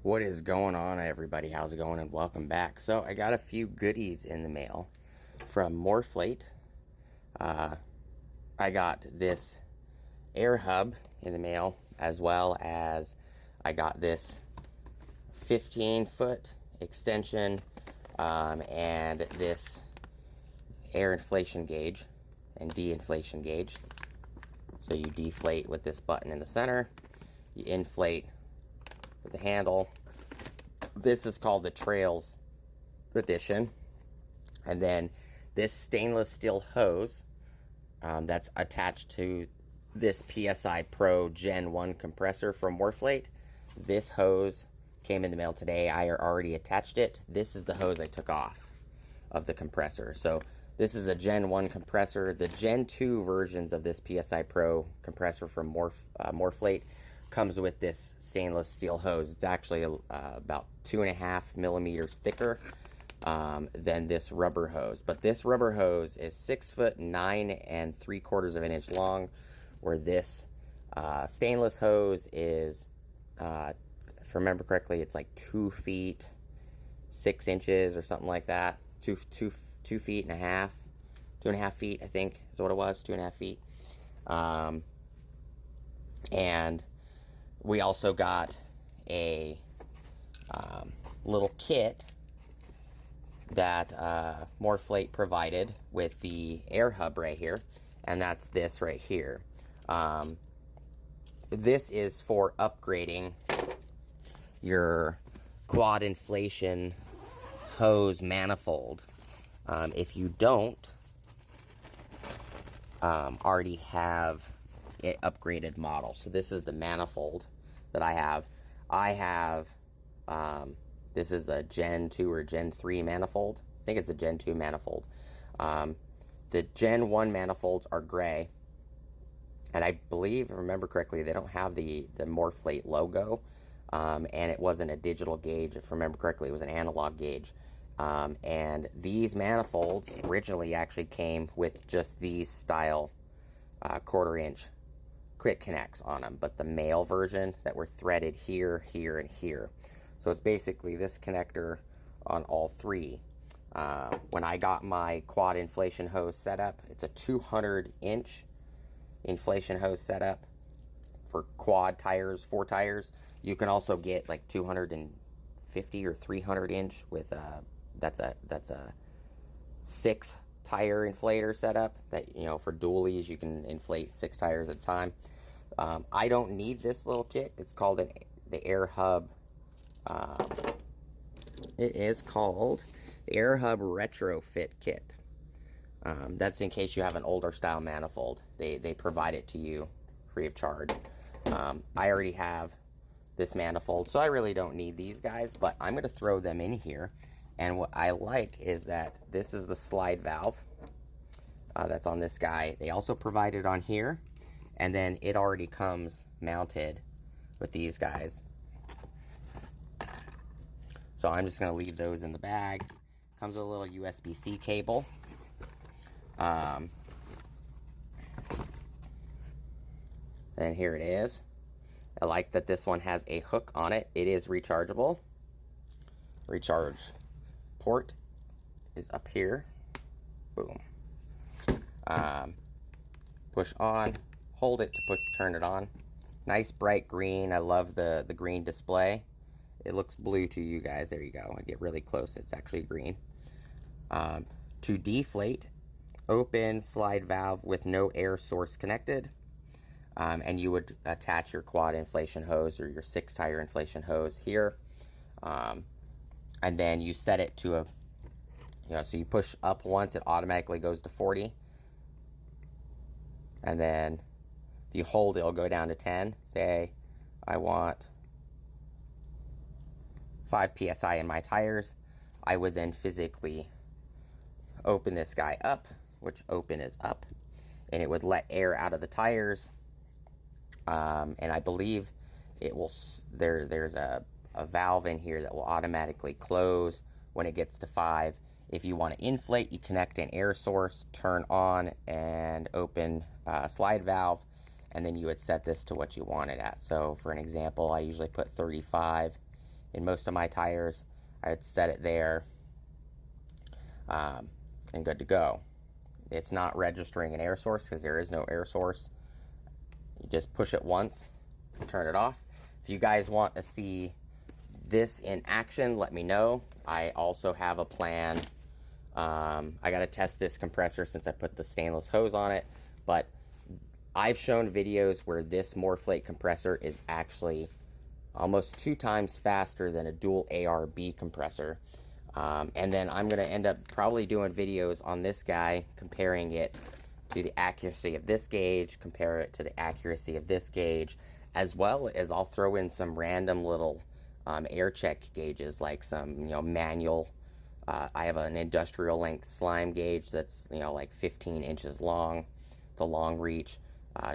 What is going on, everybody? How's it going? And welcome back. So I got a few goodies in the mail from Morrflate. I got this AirHub in the mail, as well as I got this 15-foot extension and this air inflation gauge and de-inflation gauge. So you deflate with this button in the center, you inflate with the handle. This is called the Trails edition. And then this stainless steel hose that's attached to this PSI Pro Gen 1 compressor from Morrflate. This hose came in the mail today. I already attached it. This is the hose I took off of the compressor. So this is a Gen 1 compressor. The Gen 2 versions of this PSI Pro compressor from Morrflate comes with this stainless steel hose. It's actually about 2.5 millimeters thicker than this rubber hose. But this rubber hose is 6 foot 9 3/4 of an inch long, where this stainless hose is, if I remember correctly, it's like 2 feet 6 inches or something like that. 2 feet and a half, 2.5 feet, I think is what it was. 2.5 feet. And we also got a little kit that Morrflate provided with the AirHub right here, and that's this right here. This is for upgrading your quad inflation hose manifold. If you don't already have an upgraded model. So this is the manifold that I have. This is the Gen 2 or Gen 3 manifold. I think it's a Gen 2 manifold. The Gen 1 manifolds are gray. And I believe, if I remember correctly, they don't have the Morrflate logo. And it wasn't a digital gauge. If I remember correctly, it was an analog gauge. And these manifolds originally actually came with just these style 1/4 inch quick connects on them, but the male version that were threaded here, here, and here. So it's basically this connector on all three. When I got my quad inflation hose set up, it's a 200-inch inflation hose setup for quad tires, 4 tires. You can also get like 250 or 300-inch with that's a 6 tire inflator setup that, you know, for dualies you can inflate 6 tires at a time. I don't need this little kit. It's called the AirHub. It is called the AirHub Retrofit Kit. That's in case you have an older style manifold. They provide it to you free of charge. I already have this manifold, so I really don't need these guys, but I'm going to throw them in here. And what I like is that this is the slide valve that's on this guy. They also provide it on here, and then it already comes mounted with these guys. So I'm just going to leave those in the bag. Comes with a little USB-C cable. And here it is. I like that this one has a hook on it. It is rechargeable. Recharge port is up here. Boom. Push on, hold it to turn it on. Nice bright green. I love the green display. It looks blue to you guys. There you go. I get really close. It's actually green. To deflate, open slide valve with no air source connected. And you would attach your quad inflation hose or your 6 tire inflation hose here. And then you set it to so you push up once, it automatically goes to 40. And then if you hold, it'll go down to 10. Say, I want 5 PSI in my tires. I would then physically open this guy up, which open is up, and it would let air out of the tires. And I believe it will, there's a valve in here that will automatically close when it gets to 5. If you want to inflate, you connect an air source, turn on and open slide valve, and then you would set this to what you want it at. So for an example, I usually put 35 in most of my tires, I would set it there and good to go. It's not registering an air source because there is no air source. You just push it once, turn it off. If you guys want to see this in action, let me know. I also have a plan. I got to test this compressor since I put the stainless hose on it, but I've shown videos where this Morrflate compressor is actually almost 2 times faster than a dual ARB compressor. And then I'm going to end up probably doing videos on this guy, comparing it to the accuracy of this gauge, compare it to the accuracy of this gauge, as well as I'll throw in some random little air check gauges, like some, manual. I have an industrial length slime gauge that's, like 15 inches long. It's a long reach.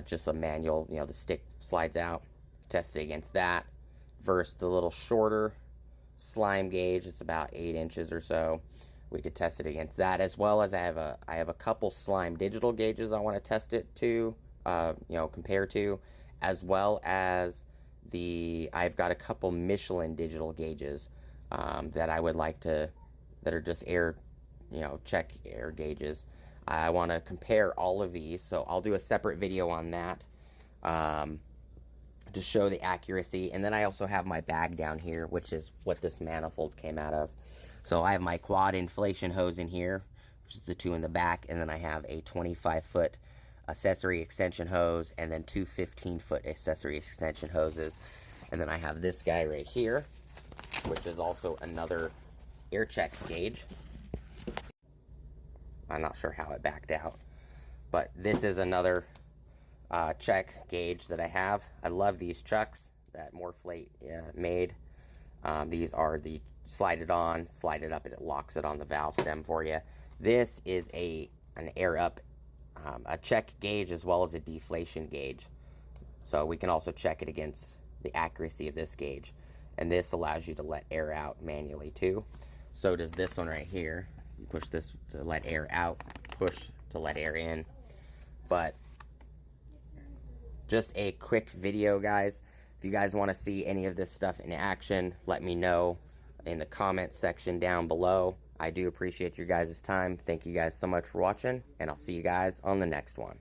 Just a manual, the stick slides out. Test it against that versus the little shorter slime gauge. It's about 8 inches or so. We could test it against that, as well as I have a couple slime digital gauges I want to test it to, compare to, as well as I've got a couple Michelin digital gauges that I would like to, that are just air, check air gauges. I want to compare all of these, so I'll do a separate video on that to show the accuracy. And then I also have my bag down here, which is what this manifold came out of. So I have my quad inflation hose in here, which is the 2 in the back, and then I have a 25-foot accessory extension hose, and then 2 15-foot accessory extension hoses. And then I have this guy right here, which is also another air check gauge. I'm not sure how it backed out, but this is another check gauge that I have. I love these chucks that Morrflate made. These are the slide it on, slide it up, and it locks it on the valve stem for you. This is an air up, a check gauge as well as a deflation gauge. So we can also check it against the accuracy of this gauge. And this allows you to let air out manually too. So does this one right here. You push this to let air out, push to let air in. But just a quick video, guys. If you guys want to see any of this stuff in action, let me know in the comments section down below. I do appreciate your guys' time. Thank you guys so much for watching, and I'll see you guys on the next one.